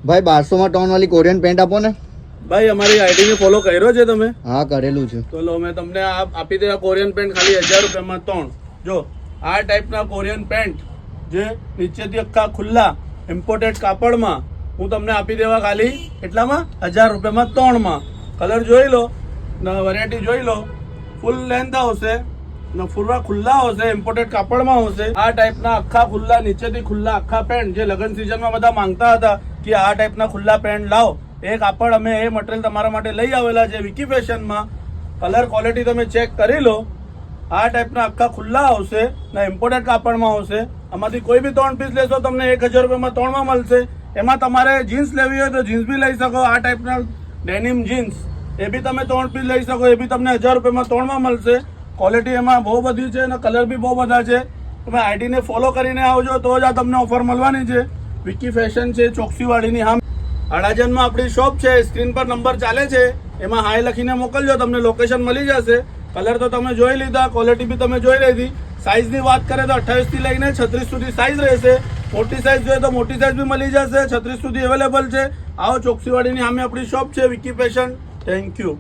ભાઈ 1200 માં ટોન વાળી કોરિયન પેન્ટ આપો ને. ભાઈ અમારી આઈડી ને ફોલો કર્યો છે તમે? હા કરેલું છે. તો લો મેં તમને આપી દેવા કોરિયન પેન્ટ ખાલી 1000 રૂપિયામાં 3. જો આ ટાઈપના કોરિયન પેન્ટ જે નીચેથી આખા ખુલ્લા ઇમ્પોર્ટેડ કાપડમાં હું તમને આપી દેવા ખાલી એટલામાં 1000 રૂપિયામાં 3 માં. કલર જોઈ લો ને વેરાયટી જોઈ લો. ફૂલ લેન્થ આવશે ને પૂરા ખુલ્લા આવશે, ઇમ્પોર્ટેડ કાપડમાં આવશે. આ ટાઈપના આખા ખુલ્લા નીચેથી ખુલ્લા આખા પેન્ટ જે લગ્ન સિઝનમાં બધા માંગતા હતા કે આ ટાઈપના ખુલ્લા પેન્ટ લાવો, એ કાપડ અમે એ મટીરિયલ તમારા માટે લઈ આવેલા છે વિકી ફેશનમાં. કલર ક્વોલિટી તમે ચેક કરી લો. આ ટાઈપના આખા ખુલ્લા આવશે ને ઇમ્પોર્ટેડ કાપડમાં આવશે. આમાંથી કોઈ બી 3 પીસ લેશો તમને 1000 રૂપિયામાં 3 માં મળશે. એમાં તમારે જીન્સ લેવી હોય તો જીન્સ બી લઈ શકો. આ ટાઈપના ડેનિમ જીન્સ એ બી તમે 3 પીસ લઈ શકો, એ બી તમને 1000 રૂપિયામાં 3 માં મળશે. ક્વોલિટી એમાં બહુ બધી છે અને કલર બી બહુ બધા છે. તમે આઈડીને ફોલો કરીને આવજો તો જ આ તમને ઓફર મળવાની છે. વિકી ફેશન છે ચોકસીવાડીની સામે. અડાજણમાં આપણી શોપ છે. સ્ક્રીન પર નંબર ચાલે છે, એમાં હાય લખીને મોકલજો, તમને લોકેશન મળી જશે. કલર તો તમે જોઈ લીધા, ક્વોલિટી બી તમે જોઈ લીધી. સાઇઝની વાત કરીએ તો 28 થી લઈને 36 સુધી સાઇઝ રહેશે. મોટી સાઇઝ જોઈએ તો મોટી સાઇઝ બી મળી જશે. 36 સુધી અવેલેબલ છે. આવો ચોકસીવાડીની સામે આપણી શોપ છે વિકી ફેશન. Thank you.